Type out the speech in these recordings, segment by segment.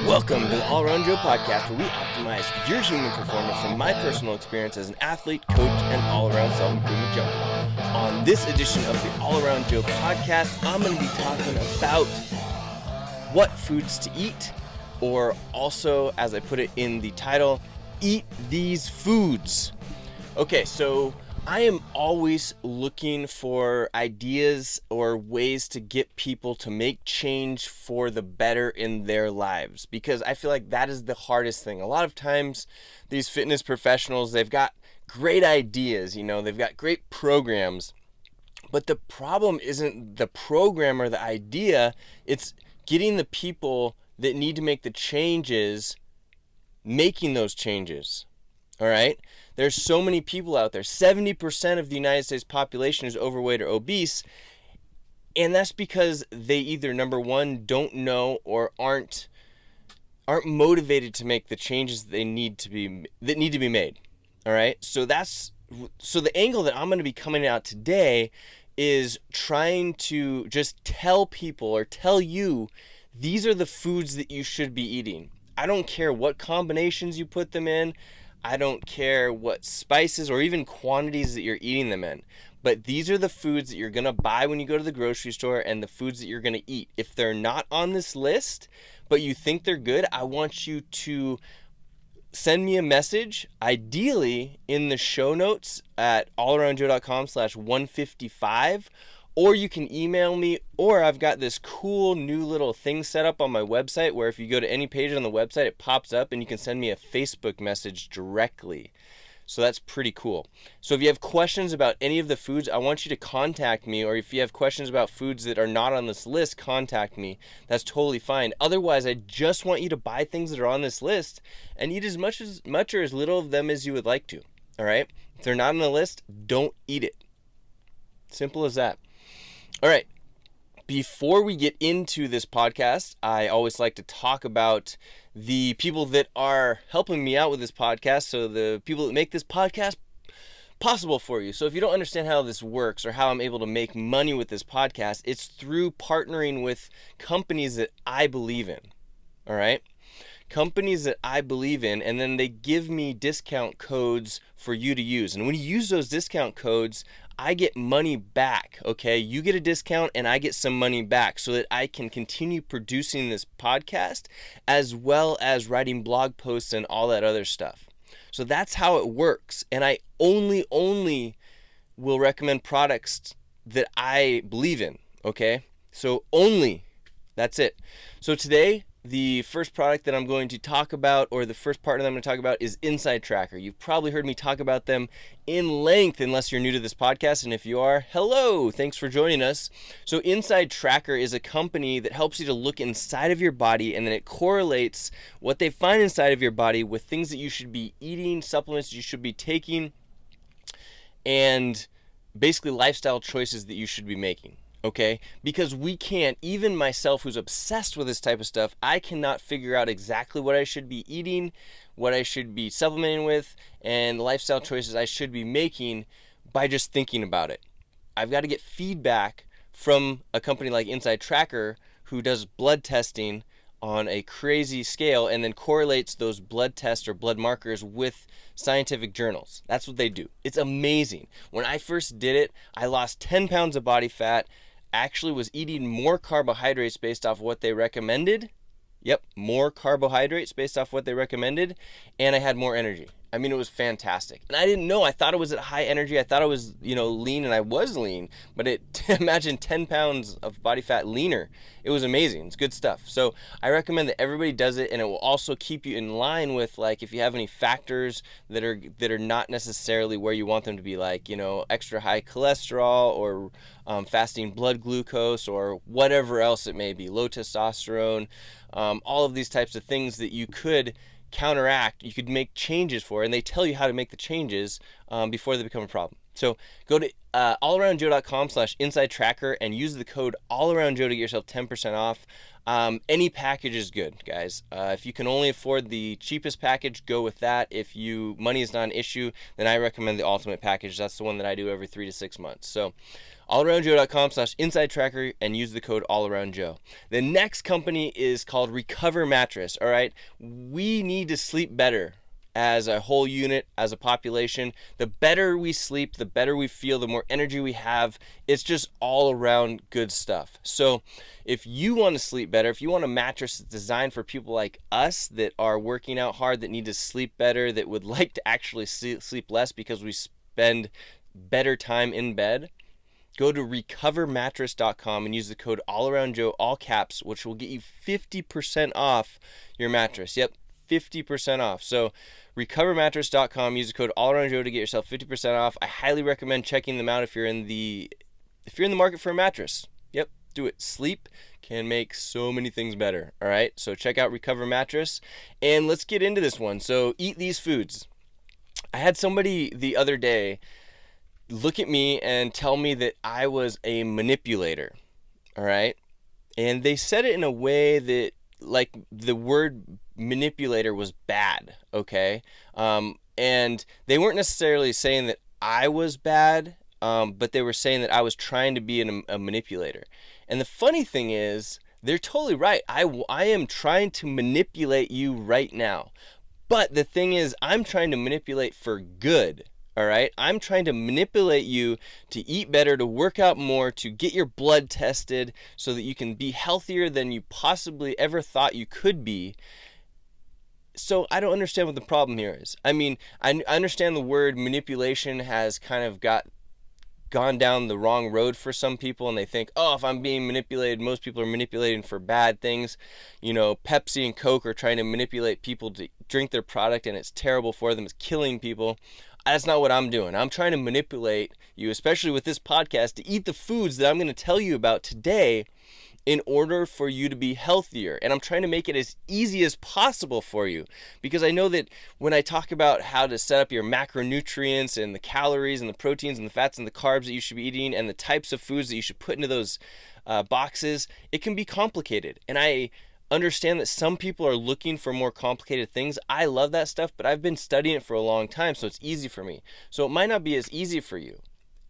Welcome to the All Around Joe podcast, where we optimize your human performance from my personal experience as an athlete, coach, and all-around self-improvement junkie. On this edition of the All Around Joe podcast, I'm going to be talking about what foods to eat, or also, as I put it in the title, eat these foods. Okay, so I am always looking for ideas or ways to get people to make change for the better in their lives, because I feel like that is the hardest thing. A lot of times these fitness professionals, they've got great ideas, they've got great programs, but the problem isn't the program or the idea, it's getting the people that need to make the changes, making those changes. All right? There's so many people out there. 70% of the United States population is overweight or obese. And that's because they either, number one, don't know or aren't motivated to make the changes that need to be made. All right? So the angle that I'm going to be coming out today is trying to just tell people or tell you these are the foods that you should be eating. I don't care what combinations you put them in. I don't care what spices or even quantities that you're eating them in. But these are the foods that you're going to buy when you go to the grocery store and the foods that you're going to eat. If they're not on this list, but you think they're good, I want you to send me a message, ideally in the show notes at allaroundjoe.com/155, or you can email me, or I've got this cool new little thing set up on my website where if you go to any page on the website, it pops up and you can send me a Facebook message directly. So that's pretty cool. So if you have questions about any of the foods, I want you to contact me, or if you have questions about foods that are not on this list, contact me. That's totally fine. Otherwise, I just want you to buy things that are on this list and eat as much or as little of them as you would like to. All right? If they're not on the list, don't eat it. Simple as that. All right, before we get into this podcast, I always like to talk about the people that are helping me out with this podcast, so the people that make this podcast possible for you. So if you don't understand how this works or how I'm able to make money with this podcast, it's through partnering with companies that I believe in, all right? Companies that I believe in, and then they give me discount codes for you to use. And when you use those discount codes, I get money back, okay? You get a discount and I get some money back so that I can continue producing this podcast as well as writing blog posts and all that other stuff. So that's how it works. And I only will recommend products that I believe in, okay? So only, that's it. So today, the first product that I'm going to talk about, or the first partner that I'm going to talk about, is Inside Tracker. You've probably heard me talk about them in length unless you're new to this podcast, and if you are, hello, thanks for joining us. So Inside Tracker is a company that helps you to look inside of your body, and then it correlates what they find inside of your body with things that you should be eating, supplements you should be taking, and basically lifestyle choices that you should be making. Okay, because we can't, even myself who's obsessed with this type of stuff, I cannot figure out exactly what I should be eating, what I should be supplementing with, and the lifestyle choices I should be making by just thinking about it. I've got to get feedback from a company like Inside Tracker who does blood testing on a crazy scale and then correlates those blood tests or blood markers with scientific journals. That's what they do. It's amazing. When I first did it, I lost 10 pounds of body fat, actually was eating more carbohydrates based off what they recommended. Yep, more carbohydrates based off what they recommended, and I had more energy. I mean, it was fantastic. And I didn't know. I thought it was at high energy. I thought I was, lean, and I was lean. But imagine 10 pounds of body fat leaner. It was amazing. It's good stuff. So I recommend that everybody does it, and it will also keep you in line with, like, if you have any factors that are not necessarily where you want them to be, like, extra high cholesterol or fasting blood glucose or whatever else it may be, low testosterone, all of these types of things that you could counteract, you could make changes for, and they tell you how to make the changes before they become a problem. So go to allaroundjoe.com/inside tracker and use the code allaroundjoe to get yourself 10% off. Any package is good, guys. If you can only afford the cheapest package, go with that. If money is not an issue, then I recommend the ultimate package. That's the one that I do every 3 to 6 months. So allaroundjoe.com/inside tracker and use the code allaroundjoe. The next company is called Recover Mattress. All right, we need to sleep better as a whole unit, as a population. The better we sleep, the better we feel, the more energy we have. It's just all around good stuff. So if you want to sleep better, if you want a mattress that's designed for people like us that are working out hard, that need to sleep better, that would like to actually sleep less because we spend better time in bed, go to recovermattress.com and use the code allaroundjoe, all caps, which will get you 50% off your mattress. Yep, 50% off. So recovermattress.com, use the code allaroundjoe to get yourself 50% off. I highly recommend checking them out if you're in the market for a mattress. Yep, do it. Sleep can make so many things better. All right, so check out Recover Mattress, and let's get into this one. So eat these foods. I had somebody the other day look at me and tell me that I was a manipulator. All right, and they said it in a way that, like, the word manipulator was bad, okay? And they weren't necessarily saying that I was bad, but they were saying that I was trying to be a manipulator. And the funny thing is, they're totally right. I am trying to manipulate you right now. But the thing is, I'm trying to manipulate for good. All right, I'm trying to manipulate you to eat better, to work out more, to get your blood tested so that you can be healthier than you possibly ever thought you could be. So I don't understand what the problem here is. I mean, I understand the word manipulation has kind of gone down the wrong road for some people, and they think, oh, if I'm being manipulated, most people are manipulating for bad things. You know, Pepsi and Coke are trying to manipulate people to drink their product, and it's terrible for them. It's killing people. That's not what I'm doing. I'm trying to manipulate you, especially with this podcast, to eat the foods that I'm going to tell you about today in order for you to be healthier. And I'm trying to make it as easy as possible for you, because I know that when I talk about how to set up your macronutrients and the calories and the proteins and the fats and the carbs that you should be eating and the types of foods that you should put into those boxes, it can be complicated. And I understand that some people are looking for more complicated things. I love that stuff, but I've been studying it for a long time, so it's easy for me. So it might not be as easy for you.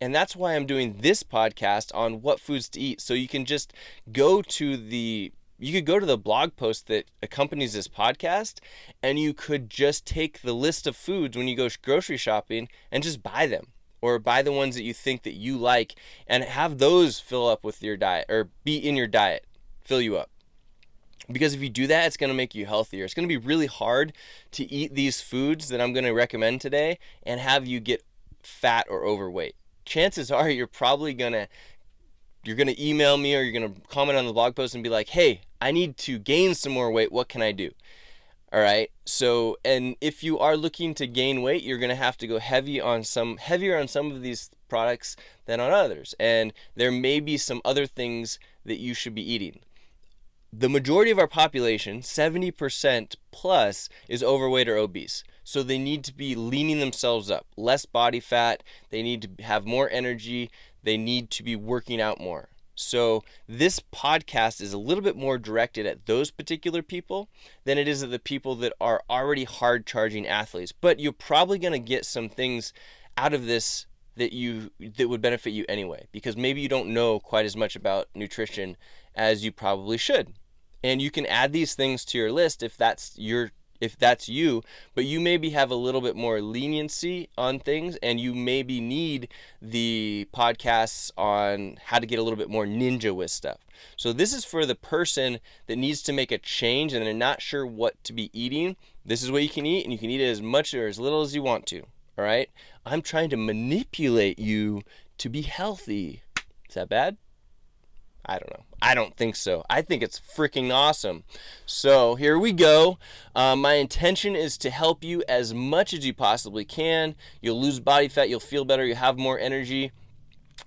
And that's why I'm doing this podcast on what foods to eat. So you can just go to the blog post that accompanies this podcast, and you could just take the list of foods when you go grocery shopping and just buy them, or buy the ones that you think that you like and have those fill up with your diet, or be in your diet, fill you up. Because if you do that, it's going to make you healthier. It's going to be really hard to eat these foods that I'm going to recommend today and have you get fat or overweight. Chances are you're going to email me, or you're going to comment on the blog post and be like, hey, I need to gain some more weight. What can I do? All right. So, and if you are looking to gain weight, you're going to have to go heavier on some of these products than on others. And there may be some other things that you should be eating. The majority of our population, 70% plus, is overweight or obese. So they need to be leaning themselves up, less body fat. They need to have more energy. They need to be working out more. So this podcast is a little bit more directed at those particular people than it is at the people that are already hard charging athletes. But you're probably going to get some things out of this that would benefit you anyway, because maybe you don't know quite as much about nutrition as you probably should. And you can add these things to your list if that's you, but you maybe have a little bit more leniency on things, and you maybe need the podcasts on how to get a little bit more ninja with stuff. So this is for the person that needs to make a change and they're not sure what to be eating. This is what you can eat, and you can eat it as much or as little as you want to. All right? I'm trying to manipulate you to be healthy. Is that bad? I don't know. I don't think so. I think it's freaking awesome. So here we go. My intention is to help you as much as you possibly can. You'll lose body fat. You'll feel better. You'll have more energy.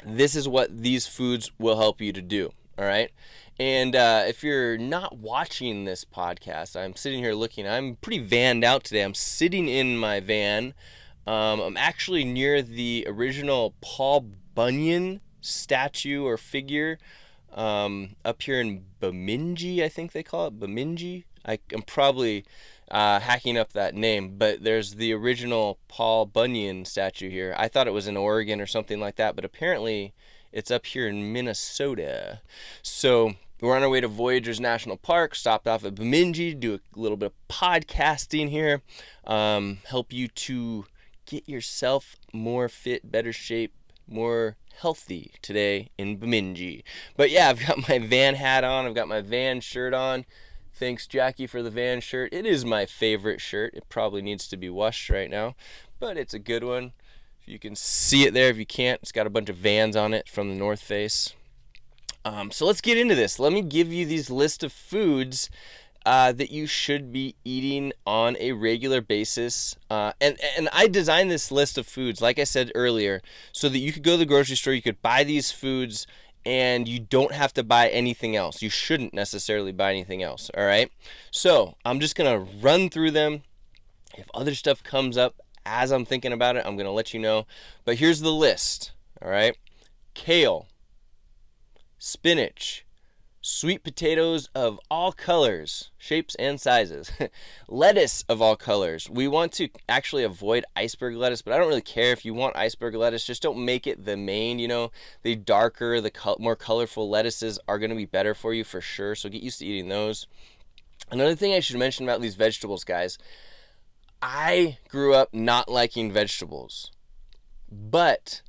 This is what these foods will help you to do. All right. And if you're not watching this podcast, I'm sitting here looking. I'm pretty vanned out today. I'm sitting in my van I'm actually near the original Paul Bunyan statue or figure up here in Bemidji, I think they call it. Bemidji? I'm probably hacking up that name, but there's the original Paul Bunyan statue here. I thought it was in Oregon or something like that, but apparently it's up here in Minnesota. So we're on our way to Voyageurs National Park, stopped off at Bemidji, do a little bit of podcasting here, help you to get yourself more fit, better shape, more healthy today in Bemidji. But yeah, I've got my van hat on, I've got my van shirt on. Thanks, Jackie, for the van shirt. It is my favorite shirt. It probably needs to be washed right now, but it's a good one. If you can see it there, if you can't, it's got a bunch of Vans on it from the North Face. So let's get into this. Let me give you these list of foods that you should be eating on a regular basis. And I designed this list of foods, like I said earlier, so that you could go to the grocery store, you could buy these foods, and you don't have to buy anything else. You shouldn't necessarily buy anything else, all right? So I'm just going to run through them. If other stuff comes up as I'm thinking about it, I'm going to let you know. But here's the list, all right? Kale, spinach, sweet potatoes of all colors, shapes, and sizes. Lettuce of all colors. We want to actually avoid iceberg lettuce, but I don't really care if you want iceberg lettuce. Just don't make it the main, you know. The darker, the more colorful lettuces are going to be better for you for sure, so get used to eating those. Another thing I should mention about these vegetables, guys. I grew up not liking vegetables, but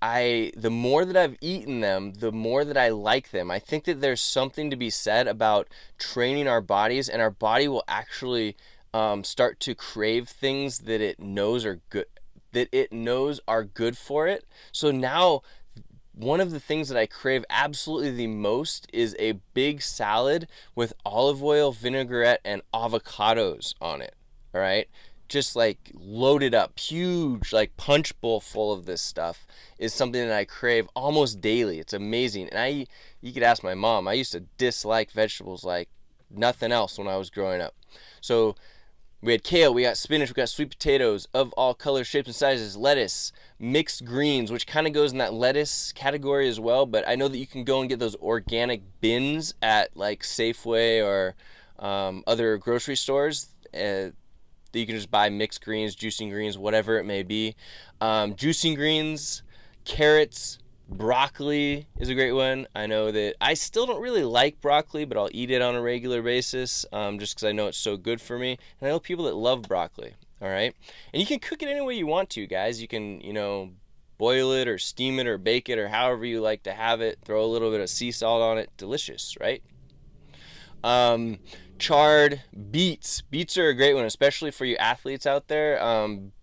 the more that I've eaten them, the more that I like them. I think that there's something to be said about training our bodies, and our body will actually start to crave things that it knows are good for it. So now one of the things that I crave absolutely the most is a big salad with olive oil, vinaigrette, and avocados on it. All right? Just like loaded up, huge, like punch bowl full of this stuff is something that I crave almost daily. It's amazing. And you could ask my mom, I used to dislike vegetables like nothing else when I was growing up. So we had kale, we got spinach, we got sweet potatoes of all colors, shapes, and sizes, lettuce, mixed greens, which kind of goes in that lettuce category as well. But I know that you can go and get those organic bins at like Safeway or other grocery stores. That you can just buy mixed greens, juicing greens, whatever it may be. Juicing greens, carrots, broccoli is a great one. I know that I still don't really like broccoli, but I'll eat it on a regular basis just because I know it's so good for me. And I know people that love broccoli, all right? And you can cook it any way you want to, guys. You can, boil it or steam it or bake it or however you like to have it. Throw a little bit of sea salt on it. Delicious, right? Charred beets. Beets are a great one, especially for you athletes out there.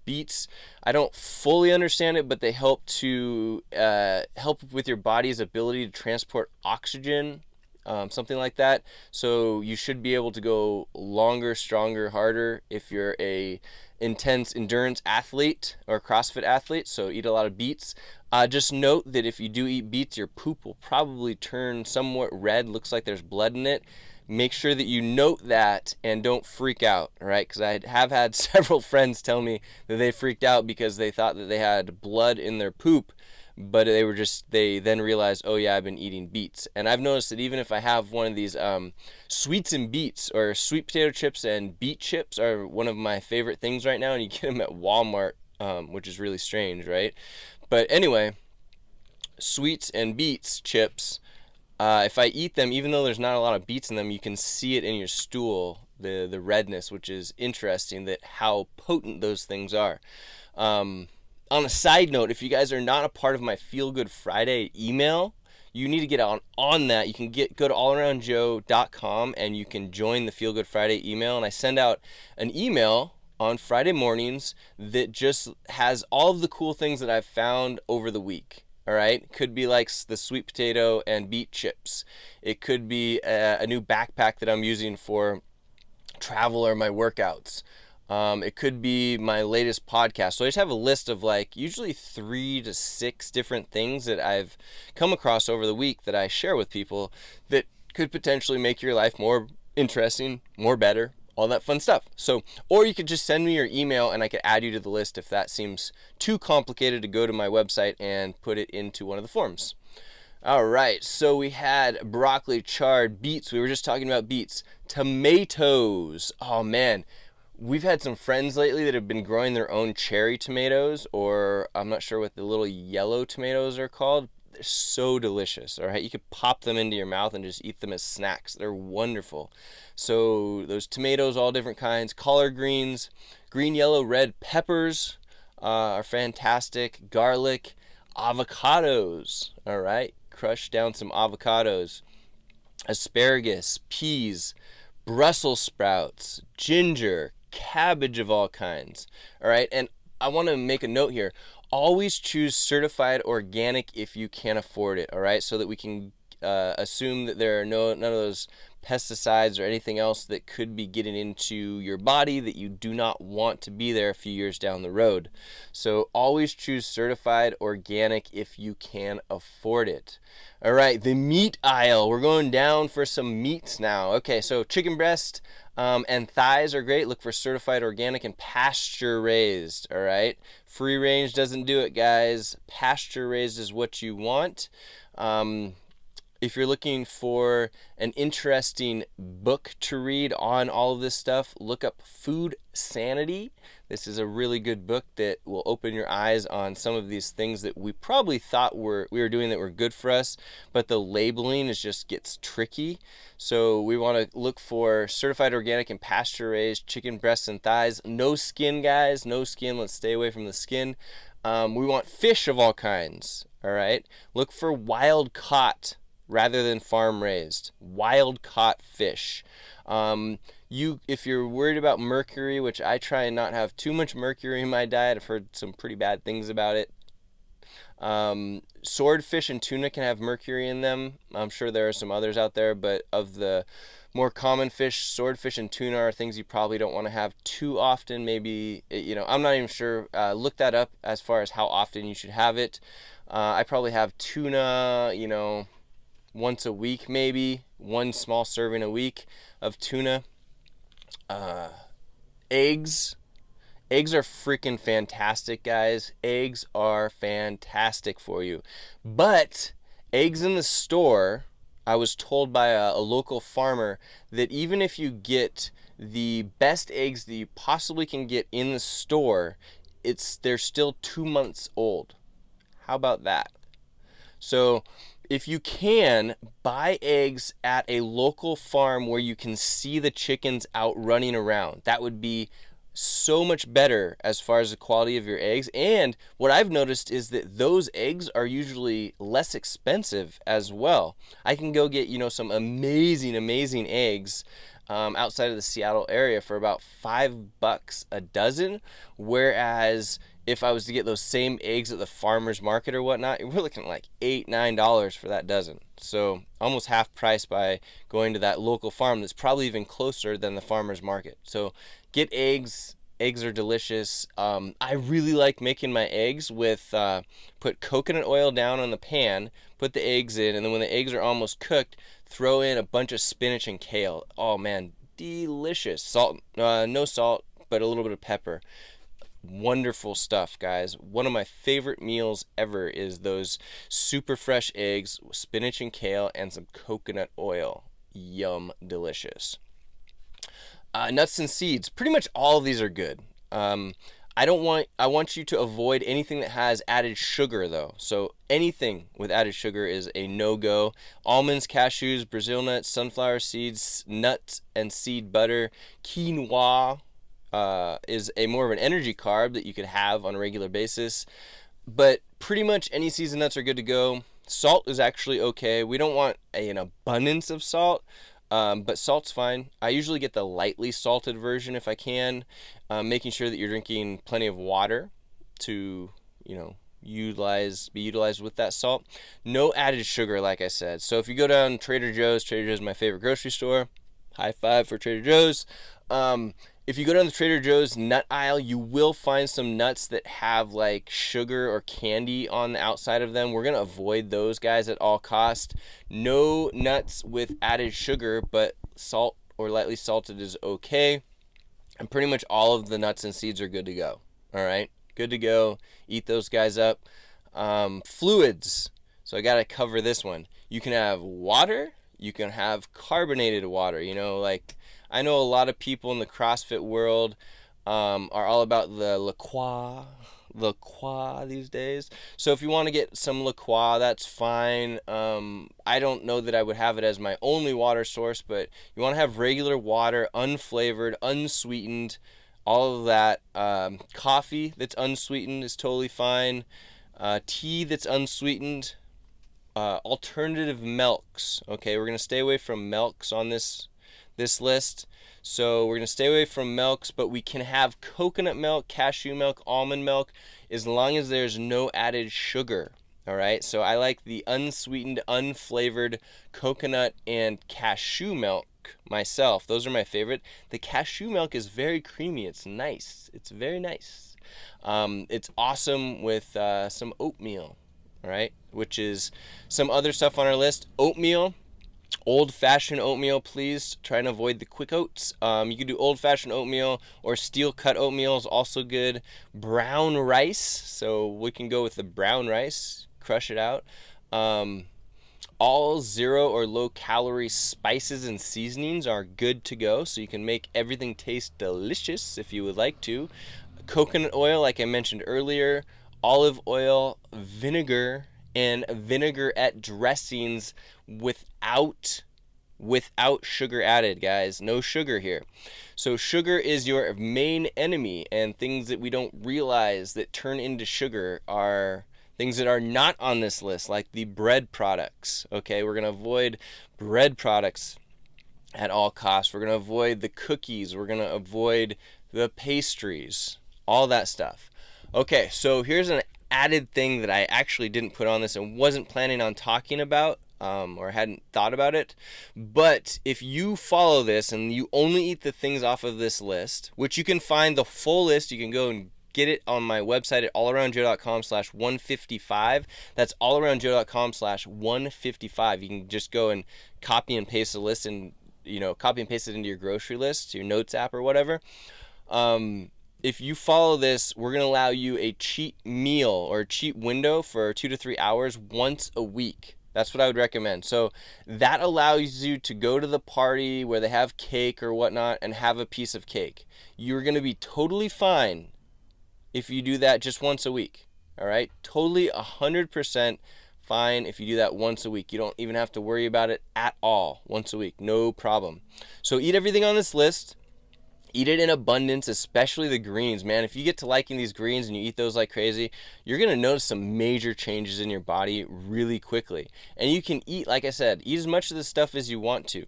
Beets, I don't fully understand it, but they help to help with your body's ability to transport oxygen, something like that. So you should be able to go longer, stronger, harder if you're a intense endurance athlete or CrossFit athlete. So eat a lot of beets. Just note that if you do eat beets, your poop will probably turn somewhat red. Looks like there's blood in it. Make sure that you note that and don't freak out, all right? Because I have had several friends tell me that they freaked out because they thought that they had blood in their poop, but they then realized, oh yeah, I've been eating beets. And I've noticed that even if I have one of these sweets and beets, or sweet potato chips and beet chips are one of my favorite things right now, and you get them at Walmart, which is really strange, right? But anyway, sweets and beets chips, if I eat them, even though there's not a lot of beets in them, you can see it in your stool, the redness, which is interesting that how potent those things are. On a side note, if you guys are not a part of my Feel Good Friday email, you need to get on that. You can go to allaroundjoe.com and you can join the Feel Good Friday email. And I send out an email on Friday mornings that just has all of the cool things that I've found over the week. All right, could be like the sweet potato and beet chips. It could be a new backpack that I'm using for travel or my workouts. It could be my latest podcast. So I just have a list of like usually 3 to 6 different things that I've come across over the week that I share with people that could potentially make your life more interesting, more better, all that fun stuff. So, or you could just send me your email and I could add you to the list if that seems too complicated to go to my website and put it into one of the forms. All right, so we had broccoli, chard, beets. We were just talking about beets. Tomatoes. Oh man, we've had some friends lately that have been growing their own cherry tomatoes, or I'm not sure what the little yellow tomatoes are called. They're so delicious, all right? You could pop them into your mouth and just eat them as snacks. They're wonderful. So those tomatoes, all different kinds. Collard greens, green, yellow, red peppers are fantastic. Garlic, avocados, all right? Crush down some avocados. Asparagus, peas, Brussels sprouts, ginger, cabbage of all kinds, all right? And I want to make a note here. Always choose certified organic if you can afford it, all right? So that we can assume that there are none of those pesticides or anything else that could be getting into your body that you do not want to be there a few years down the road. So always choose certified organic if you can afford it. All right, the meat aisle. We're going down for some meats now. Okay, so chicken breast and thighs are great. Look for certified organic and pasture raised, all right? Free range doesn't do it, guys. Pasture raised is what you want. If you're looking for an interesting book to read on all of this stuff, look up Food Sanity. This is a really good book that will open your eyes on some of these things that we probably thought we were doing that were good for us, but the labeling just gets tricky. So we want to look for certified organic and pasture raised chicken breasts and thighs. No skin, guys, no skin. Let's stay away from the skin. We want fish of all kinds, all right? Look for wild caught rather than farm raised. Wild caught fish. If you're worried about mercury, which I try and not have too much mercury in my diet, I've heard some pretty bad things about it. Swordfish and tuna can have mercury in them. I'm sure there are some others out there, but of the more common fish, swordfish and tuna are things you probably don't want to have too often. Maybe, I'm not even sure. Look that up as far as how often you should have it. I probably have tuna, once a week, maybe one small serving a week of tuna. Eggs are freaking fantastic, guys. Eggs are fantastic for you, but eggs in the store, I was told by a local farmer that even if you get the best eggs that you possibly can get in the store, they're still 2 months old. How about that? So if you can, buy eggs at a local farm where you can see the chickens out running around. That would be so much better as far as the quality of your eggs. And what I've noticed is that those eggs are usually less expensive as well. I can go get, some amazing eggs outside of the Seattle area for about $5 a dozen, whereas if I was to get those same eggs at the farmer's market or whatnot, we're looking at like $8-9 for that dozen. So almost half price by going to that local farm that's probably even closer than the farmer's market. So get eggs. Eggs are delicious. I really like making my eggs with, put coconut oil down on the pan, put the eggs in, and then when the eggs are almost cooked, throw in a bunch of spinach and kale. Oh man, delicious. Salt, no salt, but a little bit of pepper. Wonderful stuff, guys. One of my favorite meals ever is those super fresh eggs, spinach and kale, and some coconut oil. Yum, delicious. Nuts and seeds. Pretty much all of these are good. I want you to avoid anything that has added sugar though. So anything with added sugar is a no-go. Almonds, cashews, Brazil nuts, sunflower seeds, nuts and seed butter, quinoa, is a more of an energy carb that you could have on a regular basis, but pretty much any seasoned nuts are good to go. Salt is actually okay. We don't want an abundance of salt, but salt's fine. I usually get the lightly salted version if I can, making sure that you're drinking plenty of water to, be utilized with that salt. No added sugar, like I said. So if you go down Trader Joe's is my favorite grocery store. High five for Trader Joe's. If you go down the Trader Joe's nut aisle, you will find some nuts that have like sugar or candy on the outside of them. We're going to avoid those guys at all costs. No nuts with added sugar, but salt or lightly salted is okay. And pretty much all of the nuts and seeds are good to go. All right, good to go. Eat those guys up. Fluids. So I got to cover this one. You can have water. You can have carbonated water. You know, like I know a lot of people in the CrossFit world are all about the La Croix these days. So if you want to get some La Croix, that's fine. I don't know that I would have it as my only water source, but you want to have regular water, unflavored, unsweetened, all of that. Coffee that's unsweetened is totally fine. Tea that's unsweetened. Alternative milks. Okay, we're going to stay away from milks on this list. So we're going to stay away from milks, but we can have coconut milk, cashew milk, almond milk, as long as there's no added sugar. All right, so I like the unsweetened, unflavored coconut and cashew milk myself. Those are my favorite. The cashew milk is very creamy. It's nice. It's very nice. It's awesome with some oatmeal, all right, which is some other stuff on our list. Oatmeal. Old-fashioned oatmeal, please. Try and avoid the quick oats. You can do old-fashioned oatmeal, or steel-cut oatmeal is also good. Brown rice, so we can go with the brown rice. Crush it out. All zero or low-calorie spices and seasonings are good to go, so you can make everything taste delicious if you would like to. Coconut oil, like I mentioned earlier. Olive oil, vinegar, and vinaigrette dressings without sugar added, guys. No sugar here. So sugar is your main enemy, and things that we don't realize that turn into sugar are things that are not on this list, like the bread products. Okay, we're going to avoid bread products at all costs. We're going to avoid the cookies. We're going to avoid the pastries, all that stuff. Okay, so here's an added thing that I actually didn't put on this and wasn't planning on talking about, or hadn't thought about it. But if you follow this and you only eat the things off of this list, which you can find the full list, you can go and get it on my website at allaroundjoe.com/155. That's allaroundjoe.com/155. You can just go and copy and paste the list, and copy and paste it into your grocery list, your notes app or whatever. If you follow this, we're going to allow you a cheat meal or a cheat window for 2 to 3 hours once a week. That's what I would recommend. So that allows you to go to the party where they have cake or whatnot and have a piece of cake. You're going to be totally fine if you do that just once a week. All right? Totally 100% fine if you do that once a week. You don't even have to worry about it at all once a week. No problem. So eat everything on this list. Eat it in abundance, especially the greens, man. If you get to liking these greens and you eat those like crazy, you're going to notice some major changes in your body really quickly. And you can eat, like I said, eat as much of this stuff as you want to.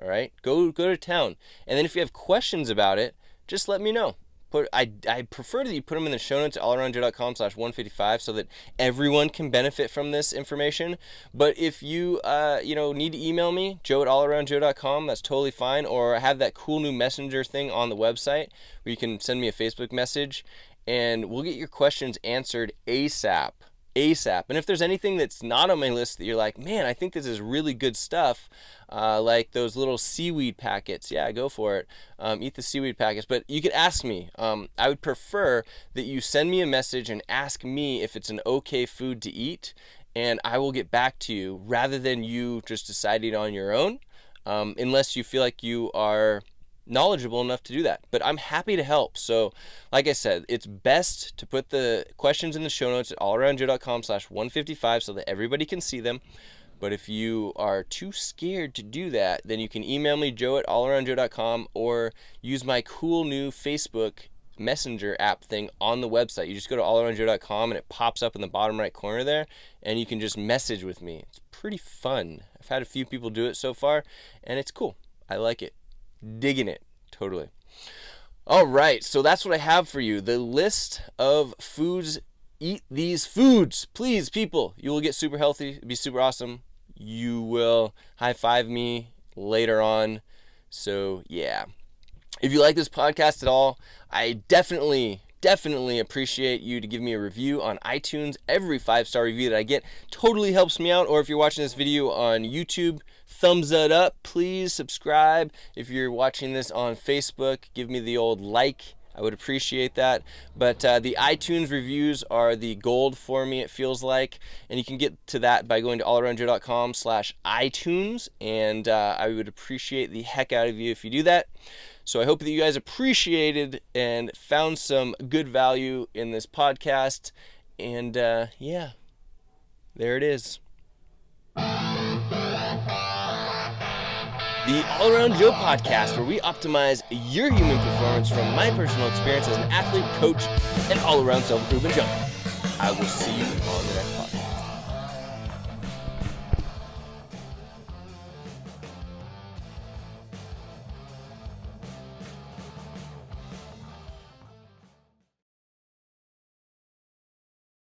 All right? Go to town. And then if you have questions about it, just let me know. I prefer that you put them in the show notes at allaroundjoe.com/155 so that everyone can benefit from this information. But if you need to email me, joe@allaroundjoe.com, that's totally fine. Or I have that cool new messenger thing on the website where you can send me a Facebook message and we'll get your questions answered ASAP. And if there's anything that's not on my list that you're like, man, I think this is really good stuff, like those little seaweed packets, yeah, go for it. Eat the seaweed packets. But you could ask me. I would prefer that you send me a message and ask me if it's an okay food to eat, and I will get back to you rather than you just deciding on your own, unless you feel like you are knowledgeable enough to do that. But I'm happy to help. So like I said, it's best to put the questions in the show notes at allaroundjoe.com/155 so that everybody can see them. But if you are too scared to do that, then you can email me, joe@allaroundjoe.com, or use my cool new Facebook Messenger app thing on the website. You just go to allaroundjoe.com and it pops up in the bottom right corner there, and you can just message with me. It's pretty fun. I've had a few people do it so far, and it's cool. I like it. Digging it. Totally. All right, so that's what I have for you. The list of foods. Eat these foods, please, people. You will get super healthy. It'll be super awesome. You will high-five me later on. So, yeah. If you like this podcast at all, I definitely appreciate you to give me a review on iTunes. Every 5-star review that I get totally helps me out. Or if you're watching this video on YouTube, thumbs that up. Please subscribe. If you're watching this on Facebook, give me the old like. I would appreciate that. But the iTunes reviews are the gold for me, it feels like. And you can get to that by going to allaroundjoe.com/iTunes. And I would appreciate the heck out of you if you do that. So I hope that you guys appreciated and found some good value in this podcast. And yeah, there it is. The All Around Joe podcast, where we optimize your human performance from my personal experience as an athlete, coach, and all-around self-improvement junkie. I will see you on the next podcast.